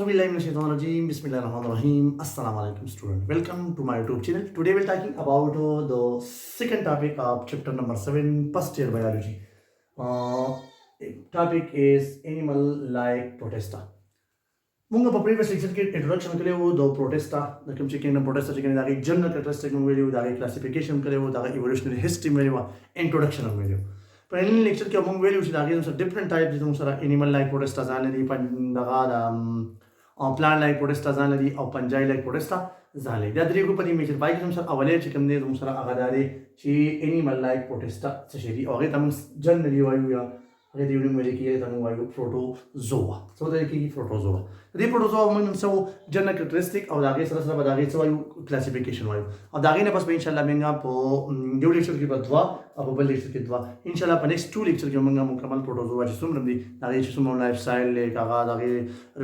Auzubillahiminash-shaytanir-rajeem. Bismillahir-rahmanir-rahim. Assalamu alaikum student. Welcome to my YouTube channel. Today we're talking about the second topic of chapter number 7, first year biology. Topic is animal like protista. Munga pa previous lecture ke introduction kare wo the protista, the Kingdom Protista chicken da general characteristic value, da classification kare wo, da evolutionary history value, introduction value. Pahले lecture के among values दागे जैसे different types जैसे सारा animal like protista जाने दी plant like protista जाने दी और fungi like protista जाने दी अदरी ग्रुप पनी मेचर बाइक जैसे सारा अवले चिकन दे जैसे सारा आगादारे ची animal like protista सशेरी और ये तमंग generally वायु या अगर ड्यूरिंग मेरे की ये तमंग वायु protozoa so that की protozoa the protozoa अमंग से वो general characteristic और दागे सारा सारा दागे से वायु classification वायु और दागे ने बस पे इंशाल्लाह मेंगा पो ड्यू lecture की बदवा अब बल lecture की दवा इंशाल्लाह पर next 2 lecture के मेंगा मुकम्मल protozoa जिसम रंदी दागे जिसम lifestyle ले कागा दागे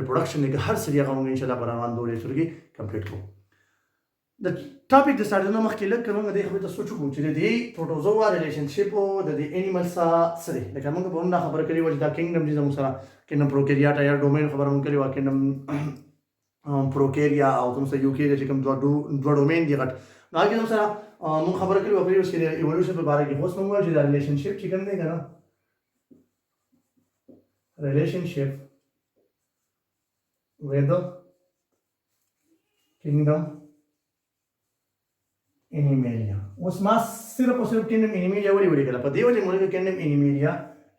reproduction ले हर सरिया का मेंगा इंशाल्लाह पर 2 lecture की complete को the topic the started no مخکې لکه موږ د خبرې تاسو چوکو چې د protozoa relationship او د animals سره لکه موږ په موږ خبره کړې و چې دا kingdom دي زموږ سره kingdom prokaryote یا domain خبره موږ کړې و kingdom prokarya او زموږ سره eukaryote چې کوم دوه domain دي غټ نو هغه زموږ سره موږ خبره کړې و په یوه کې evolution په اړه کې اوس موږ وایو چې دا relationship چې کوم دی کنه relationship with the kingdom animalia. उस मास सिर्फ और सिर्फ kingdom animalia वाली बड़ी कला पर देव जी मोरे kingdom animalia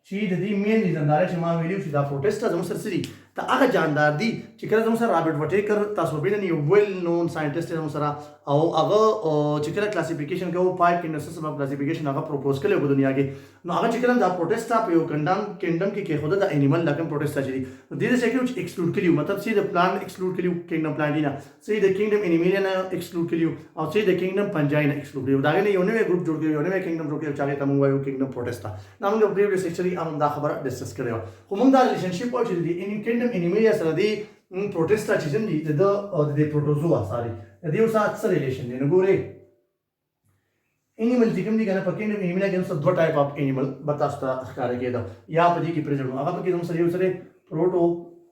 चीज़ दी मेन रीज़न दारे चमा वैल्यू चीज़ protista जम सरसरी ता आगे जानदार दी चिकरा जम सर रॉबर्ट वटेकर तासोबिन नी वेल नोन साइंटिस्ट जम सर आओ आगे चिकरा क्लासिफिकेशन का वो 5 किंगडम सिस्टम ऑफ क्लासिफिकेशन आगे प्रपोज करे वो दुनिया के नो आगे चिकरा दा protista पे वो किंगडम के खुदा दा एनिमल लकम protista चली तो धीरे से क्यों एक्सक्लूड करियो मतलब सी द प्लांट एक्सक्लूड करियो किंगडम प्लांटिना सी द किंगडम एनिमलिया ना एक्सक्लूड करियो और सी द किंगडम पंजाई ना एक्सक्लूड करियो दागे ने योने में ग्रुप जोड़ के योने में किंगडम प्रोके चाहे तम हुआ किंगडम protista नाम के प्रीवियस लेक्चर हम दा खबर डिस्कस करे हो हम दा रिलेशनशिप और चली इन किंगडम एनिमलिया सर दी protista चीज़न दी द protozoa सारी दी उस साथ रिलेशन ने नगोरे एनिमल जिकम दी कहना पक्के ने एनिमल के अंदर दो टाइप ऑफ एनिमल बतास्ता कार्य किया था या पदी की प्रेजेंट आगे पक्के हम सरियो सरे प्रोटोजोआ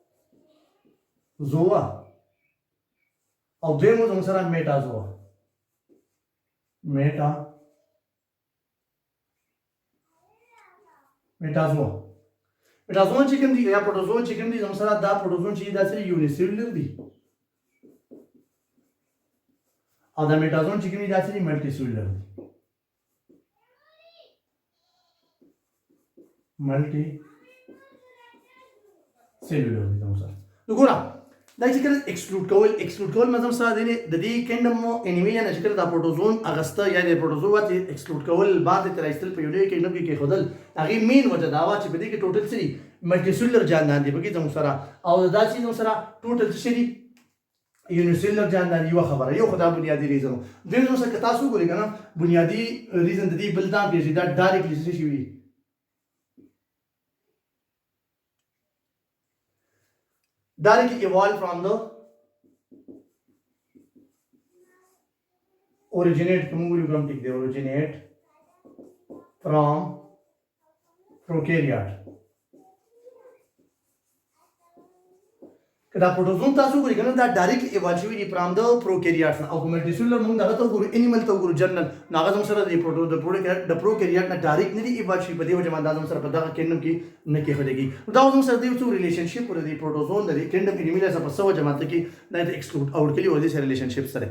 और देमो हम सरा मेटाजोआ मेटाजोआ चिकन दी या प्रोटोजोआ चिकन दी हम सरा दा प्रोटोजोआ चीज दा सरी यूनिसेल्युलर दी और दा मेटाजोआ चिकन दी दा सरी मल्टीसेल्युलर दी मल्टी सेल्युलर दी हम सर तो गोरा दा चिकन एक्सक्लूड कोल मतलब सरा देने ददी किंगडम एनिमलिया ने चिकन दा प्रोटोजोन अगस्ता या दे प्रोटोजोआ ती एक्सक्लूड कोल बाद तेरा इस्तेल पे योले किंगडम की खुदल ताकि मेन वजह दावा च बदी के टोटल सरी मल्टीसेल्युलर जानदार दी बकी हम सरा और दा चीज हम सरा टोटल सरी unicellular जानदार यो खबर यो खुदा बुनियादी रीजन दिन हम सर कतासु को लेकर ना बुनियादी रीजन ददी बलदान के सीधा डायरेक्टली से Shivi directly evolved from the originate from prokaryote kada protozoon tasu ko ikana that directly evolved from the prokaryotes na multicellular mung daga to guru animal to guru general naga jam sara the prokaryote na direct ni evolved padi ho jama dazam sara pada kingdom ki ne ke khadegi da jam sara the relationship or the protozoon the kingdom animalia sa pasawa jama ta ki na exclude out ke liye or this relationship sare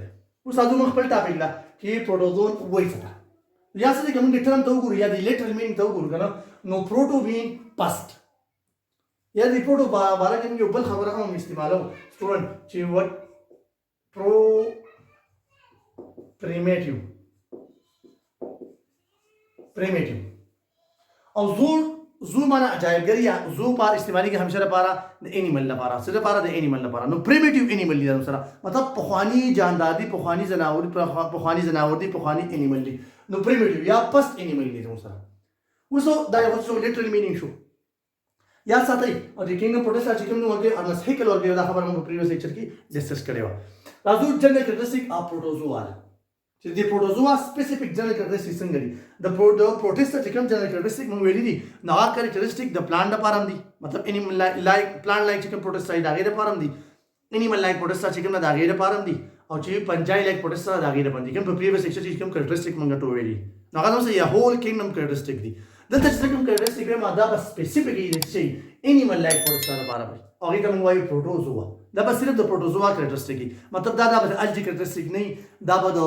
us adu mak pal topic la ki protozoon woi sata ya sare ke mung term to guru ya the literal meaning to guru kana no proto mean past या रिपोर्ट बारह के मुझे ऊपर खबर का हम इस्तेमाल हो स्टूडेंट ची व्हाट प्रो प्रीमेटिव और जू माना अजायबगरी या जू पार इस्तेमाली के हमशरा पारा द एनिमल ना पारा सिर्फ पारा द एनिमल ना पारा नो प्रीमेटिव एनिमल दी सरा मतलब पुखानी जानदार दी पुखानी जनावर दी पुखानी एनिमल दी नो प्रीमेटिव या फर्स्ट एनिमल दी सरा उसो that was so literal meaning शो या साथ ही और किंगडम प्रोटिस्टा चिकन नो के अनस हेकल और के दा खबर हम प्रीवियस लेक्चर की डिस्कस करेवा Raju general characteristic of protozoa So the protozoa specific general characteristic singari. The protista chicken general characteristic mungeli. Now characteristic the plant paramdi. मतलब animal like plant like chicken protista idagere paramdi. animal like protista چې کوم د هغې لپاره هم دي او چې fungi like protista د هغې لپاره دي کوم په previous lecture چې کوم characteristic موږ ته ویلي نو هغه زموږ یو whole kingdom characteristic دي دلته چې کوم characteristic وایم دا به specifically د چې animal like protista لپاره وي او هغې ته موږ وایو protozoa دا به صرف د protozoa characteristic دي مطلب دا به د algae characteristic نه وي دا به د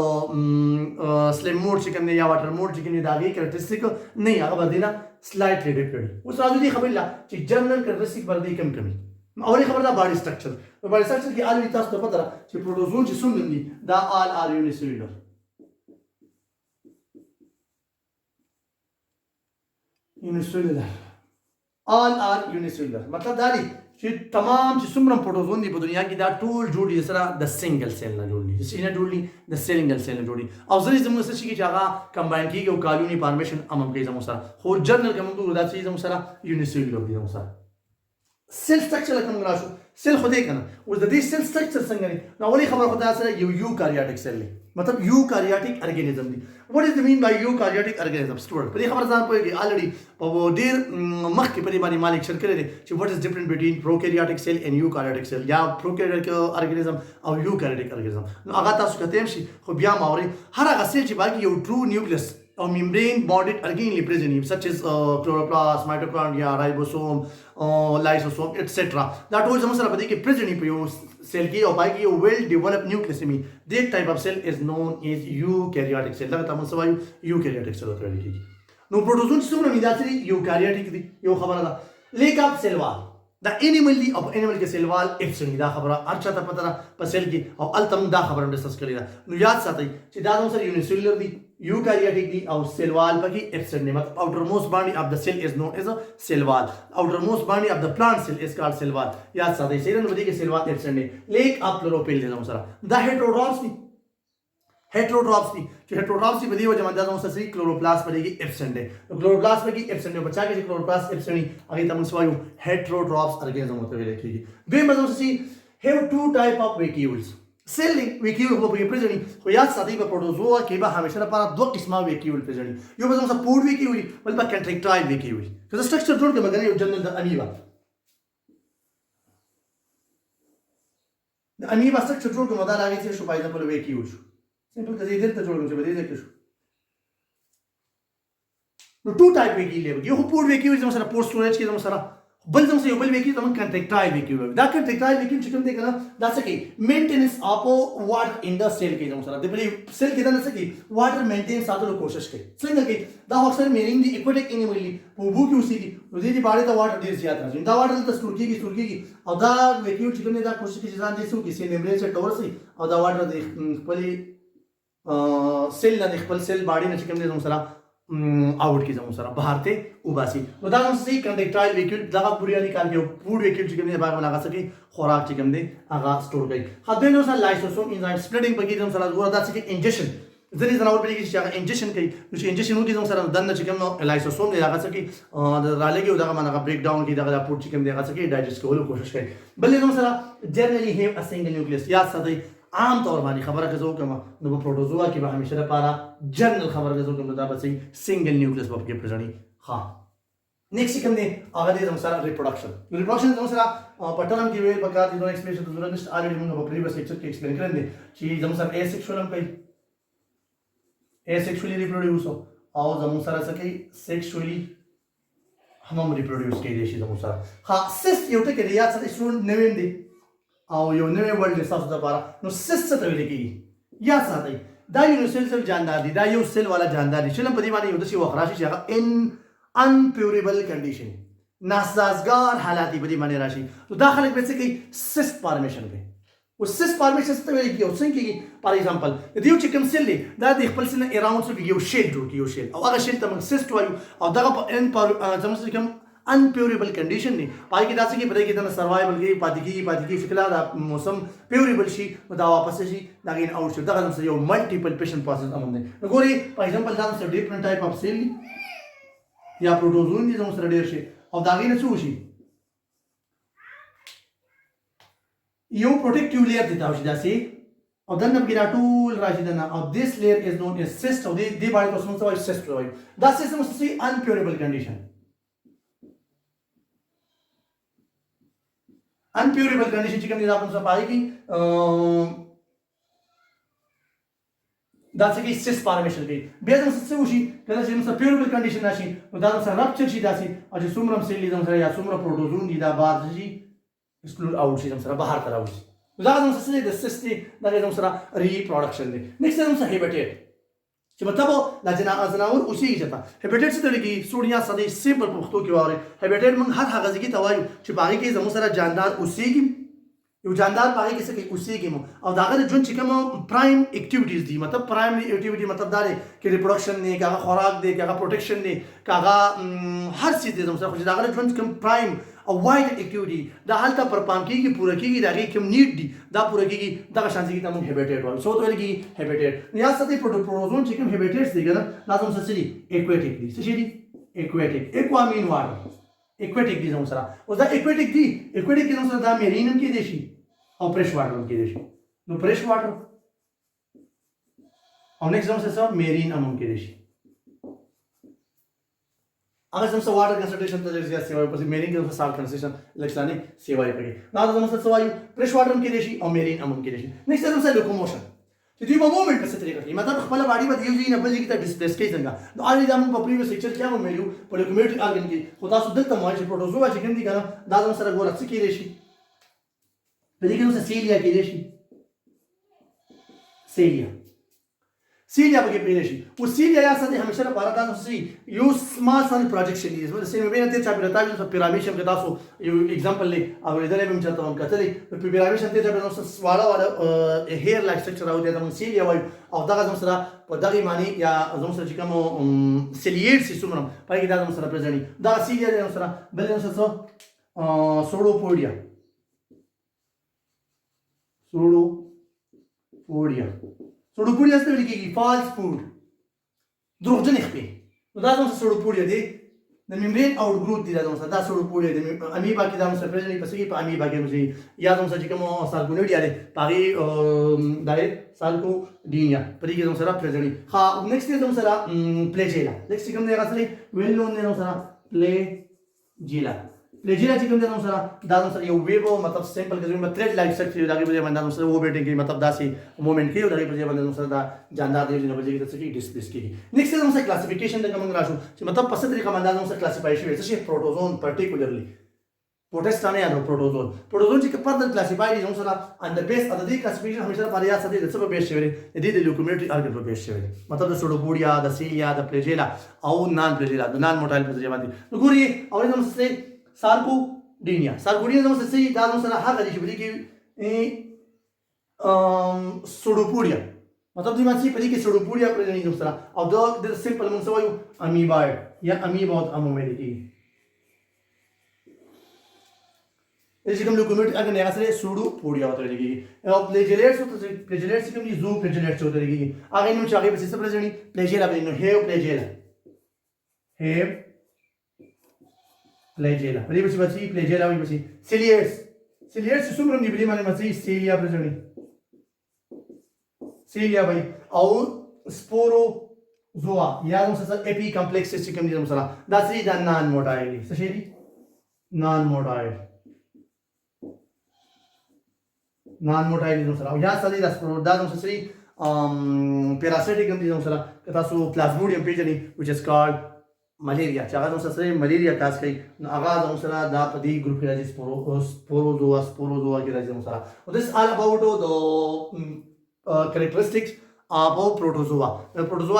slime mode چې کوم دی یا water mode چې کوم دی د هغې characteristic نه وي هغه به دې نه slightly different اوس راځو دې خبرې له چې general characteristic به دې کوم وي اولي خبر دا body structure په body structure کې already تاسو ته پته ده چې protozoan چې څومره دي دا all are unicellular all are unicellular مطلب دا دی چې تمام چې څومره protozoan دي په دنیا کې دا ټول جوړ دي سره د single cell نه جوړ دي چې نه جوړ دي د single cell نه جوړ دي او ځینې زموږ څه شي چې هغه combine کېږي او colony formation هم کوي زموږ سره خو جنرال کوم دا چې زموږ سره unicellular دي زموږ سره سیل سټرکچر لکه موږ راشو سیل خو دې کنه اوس د دې سیل سټرکچر څنګه دی نو اولي خبره خو دا سره یو eukaryotic سیل دی مطلب eukaryotic organism دی what is the mean by eukaryotic organism سټوډنټ په دې خبره ځان پوهیږي already په ډېر مخکې په دې باندې ما لیکچر کړی دی چې what is difference between prokaryotic cell and eukaryotic cell یا prokaryotic organism او eukaryotic organism نو هغه تاسو کته شي خو بیا ما اوري هر هغه سیل چې باقي یو true nucleus or membrane bonded organically present such as chloroplast, mitochondria, ribosome, lysosome, etc. That all زموږ سره په دې کې present په یو سیل کې او باقي یو well developed nucleus می that type of cell is known as eukaryotic cell دا تاسو وایو eukaryotic cell ته ویل کېږي نو پروټوزون چې څومره میداسري eukaryotic دي یو خبره ده لیک اپ سیل وال دا انیمل دی او انیمل کې سیل وال اپسن دا خبره ارچا ته پته ده په سیل کې او التم دا خبره ډسکس کړی ده نو یاد ساتئ چې دا زموږ سره unicellular دی eukaryotic دی او cell wall پکې absent دی مطلب outermost boundary of the cell is known as a cell wall outermost boundary of the plant cell is called cell wall یاد ساتئ چې نو دې کې cell wall absent دی لیک اپ chlorophyll دی زموږ سره دا heterotrophs دی heterotrophs دی چې heterotrophs په دې وجه باندې زموږ سره chloroplast پکې absent دی chloroplast پکې absent دی بچا کې chloroplast absent دی هغه ته موږ وایو heterotrophs organism ته ویل کېږي دوی موږ سره have two type of vacuoles سیل ویکیول په کې پرځنی خو یاد ساتئ په پروتوزوا کې به همیشه لپاره دوه قسمه ویکیول پرځنی یو به زموږ پورډ ویکیول بل به کنټریکټایل ویکیول که دا سټرکچر جوړ کړه مګر یو جنرال د امیبا سټرکچر جوړ کړه دا راغی چې شو پایدا په ویکیول شو سمپل کزې دلته جوړ کړو چې به دې کې شو نو ټو ټایپ ویکیول یو پورډ ویکیول زموږ سره پورډ سټوریج کې زموږ سره بل زموږ یو بل ویکیول زموږ کنټریکټایل ویکیول دا کنټریکټایل ویکیول چې کوم دی کنه دا څه کوي مینټیننس اف واټر ان د سیل کې زموږ سره د بلی سیل کې دا څه کوي واټر مینټین ساتلو کوشش کوي څنګه کوي دا اکثر میرینګ دی ایکوټیک انیمل دی په وبو کې اوسېږي نو دې باندې ته واټر ډیر زیات راځي دا واټر ته سټور کیږي او دا ویکیول چې کوم دی دا کوشش کوي چې ځان دې سو کې سیل ممبرین سره کور شي او دا واټر د خپل سیل نه خپل سیل باډي نه چې کوم دی زموږ سره आउट की जमो सरा बाहर थे उबासी उदाहरण से कंडक्टाइल वैक्यूल दगा बुरियाली काल के फूड वैक्यूल चिकन दे बाग में लगा सके खुराक चिकन दे आगा स्टोर गई खदेनो सा लाइसोसोम एंजाइम स्प्लिटिंग बगी जम सरा गोरा दा सके इंजेक्शन जरी जनावर पे की चाहे इंजेक्शन कई नुश इंजेक्शन होगी जम सरा दन चिकन नो लाइसोसोम दे लगा सके राले के उदागा माना ब्रेक डाउन की दगा फूड चिकन दे लगा सके डाइजेस्ट को कोशिश कई बल्ले जम सरा generally have a single nucleus याद साथी عام طور باندې خبره کوي کوم نو په پروټوزوا کې به همیشه لپاره جنرال خبره کوي کوم دا به سنگل نیوکلیس په کې پرځنی ها نیکسٹ کوم دی هغه د سره ریپروډکشن زموږ سره په ټرم کې ویل پکار دي نو ایکسپلیشن ته ضرورت نشته الریډي موږ په پریویس لیکچر کې ایکسپلین کړل دي چې زموږ سره ایسیکشوال هم کوي ایسیکشولی ریپروډیوس او زموږ سره څه کوي سیکشولی هم ریپروډیوس کوي شي زموږ سره ها سیس یو ټکی دی یا څه سټوډنټ نویم دی او یو نوې ورلد تاسو ته لپاره نو سیس څه ته ویل کېږي یا ساتئ دا یونیسیل جاندار دي دا یو سیل والا جاندار دي چې په دې باندې یو داسې وخت راشي چې هغه انپیوریبل کنډیشن ناسازگار حالات په دې باندې راشي نو دا خلک به څه کوي سیست فارمیشن کوي او سیست فارمیشن څه ته ویل کېږي او څنګه کېږي فار ایگزامپل د یو چې کوم سیل دی دا د خپل سیل نه اراوند څه یو شیل جوړ کړي یو شیل او هغه شیل ته موږ سیست وایو او دغه په ان زموږ کوم unpurable condition नहीं पाई की दासी की पता की तना survival की पाती की फिकला दा मौसम purable शी दा वापस शी दा गेन आउट शी दा कदम से यो multiple patient process अमन दे गोरी फॉर एग्जांपल दा से different type of cell या protozoan दी जम से रेडियर शी और दा गेन सु शी यो protective layer देता शी दासी और then अब गिरा टूल राशी देना और this layer is known as cyst और दे बारे तो समझ सवाई cyst प्रोवाइड दा system से unpurable condition unpurable condition چې کوم دي دا په څه پای کې دا څه کې سیس فارمیشن کوي بیا د څه وشي کله چې موږ پیوربل کنډیشن راشي نو دا سره رپچر شي داسي او چې څومره سیل دي سره یا څومره پروټوزون دي دا بار شي ایکسکلود اوټ شي سره بهر تر اوت دا د څه د سیستم دا د سره ریپروډکشن دی نیکسټ د څه هیبیټیټ چې مطلب دا جناور اوسېږي چې هیبیټیټ څه دی سوډیا ساده سیمپل پښتو کې واره هیبیټیټ موږ هر هغه ځای کې توایو چې باغی کې زموږ سره جاندار اوسېږي یو جاندار باغی کې څه کې اوسېږي او دا غره جون چې کوم پرایم اکټیویټیز دي مطلب پرایمری اکټیویټي مطلب دا دی چې ریپروډکشن نه کاغه خوراک دی کاغه پروټیکشن دی کاغه هر څه دي زموږ سره خو دا غره جون کوم پرایم او وایډ اکټیویټي دا حالت پر پام کېږي پوره کېږي دا غي کوم نیډ دي دا پوره کېږي دا شان چې تاسو هیبیټیټ وایو سو ته ویل کېږي هیبیټیټ یا ستې پروټوزون چې کوم هیبیټیټس دي ګره لازم څه دي ایکویټیک دي څه دي ایکویټیک ایکوامین واټر ایکویټیک دي زموږ سره او دا ایکویټیک دي ایکویټیک کې زموږ سره دا میرینم کې دي شي او پریش واټر کې دي شي نو پریش واټر او نیکسټ زموږ سره میرین امون کې دي شي هغه زموږ واټر کنسنټریشن ته ځي سیوای په میرین کې زموږ سالت کنسنټریشن لکسانه سیوای پکې دا زموږ سره سوایو پریش واټر کې دي شي او میرین امون کې دي شي نیکسټ زموږ سره لوکوموشن چې دوی په مومنت په څه طریقه کې مطلب خپل باډي باندې یو ځای نه بل ځای ته ډسپلیس کوي څنګه نو اړ دا موږ په پریویس لیکچر کې هم ویلو په لوکوموټیو ارګن کې خو تاسو دلته مو چې پروټوزوا چې کوم دي کنه دا زموږ سره ګور څه کېږي شي په دې کې نو سیلیا کېږي شي سیلیا پکې پیدا شي او سیلیا یا څه همیشه لپاره تاسو سي یو سمال سن پروجیکشن دي زموږ سیمه بینه ته چا پیراټاوی په پیرامید شم کې تاسو یو اگزامپل لې او لیدلې به چاته هم کتلې په پیرامید شم ته چې نو سواله هیر لایک سټرکچر او د سیلیا وای او دا زموږ سره په دغه معنی یا زموږ سره چې کوم سیلیټ سیستم پای کې دا زموږ سره پرځني دا سیلیا د زموږ سره بل زموږ سره سوډوپودیا سوډوپودیا څه ویل کېږي فالس فود دروغجن خپې نو دا زموږ سوډوپودیا دی د میمبرین اوټ ګروپ دی دا زموږ دا سوډوپودیا دی امیبا کې دا زموږ سره پرځني پسې په امیبا کې موږ یا زموږ چې کوم سالګونیډیا دی پاغي دای سالګونیډیا پرې کې زموږ سره پرځني ها نیکسټ زموږ سره پلیجیلا نیکسټ کوم دی راځي ویل نو نه سره پلیجیلا چې کوم دی نو سره دا نو سره یو ویبو مطلب سیمپل کې زموږ تھریډ لایک سټرکچر دا کې باندې نو سره و بیټینګ کې مطلب داسي موومېنټ کې دا کې باندې نو سره دا جاندار دی نو بلکې څه کې ډسپلیس کې نیکسټ نو سره کلاسیفیکیشن د کوم راشو چې مطلب په څه طریقه باندې نو سره کلاسیفای شوی څه پروټوزون پرټیکولرلی پروټیسټ نه یا پروټوزون چې فردر کلاسیفای دي نو سره ان د بیس د دې کلاسیفیکیشن همیشه لپاره یا څه دي څه په بیس شوی دی د لوکوموټیو ارګن په بیس شوی مطلب د سوډوپودیا د سیلیا د پلیجیلا او نان پلیجیلا د نان موټایل په ځای باندې نو ګوري او نو څه سارکوډینیا زموږ څه دا نو سره هغه دي چې بلی کې سوډوپودیا مطلب دې معنی په دې کې سوډوپودیا پر نه نو سره او دا د سمپل موږ وایو امیباید یا امیبا امومېلټي چې کوم لوکوموټیو ارګن یې سره سوډوپودیا وته لګي او پلیجیلیټس کوم دي زو پلیجیلیټس وته لګي هغه نو چې هغه په څه پرځني پلیجیلا به نو هیو پلیجیلا پلیجیلا په دې په څه پلیجیلا وایي په سیلیټس څومره دی بلی باندې مڅي سیلیا پرځني سیلیا وایي او سپوروزوا یا نو څه اپی کمپلیکس چې کوم دي سره دا سری دا نان موټایل څه شي دي نان موټایل نو سره یا څه دي دا سپورو دا نو څه پیراسایټیک کوم دي سره تاسو پلازموډیم پیژنئ which is called ملیریا چې هغه نو سره ملیریا کاس کوي نو هغه نو سره دا په دې ګروپ کې راځي سپوروزوا کې راځي نو سره او this all about the characteristics of protozoa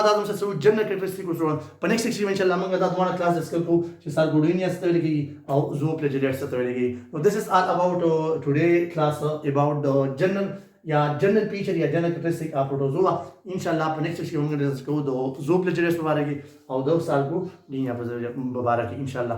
دا نو سره جنرال characteristics وسو په نیکسټ سیکشن ان شاء الله موږ دا دوه کلاس ډسکس کوو چې سارکوډینیا څه ویل کېږي او زوپلیجیلیټس څه ویل کېږي نو this is all about today class about the general feature یا general characteristic of protozoa ان شاء الله په نیکسټ سیکشن موږ ډسکس کوو د زوپلیجیلیټس په اړه کې او د سارکوډینیا په اړه کې ان شاء الله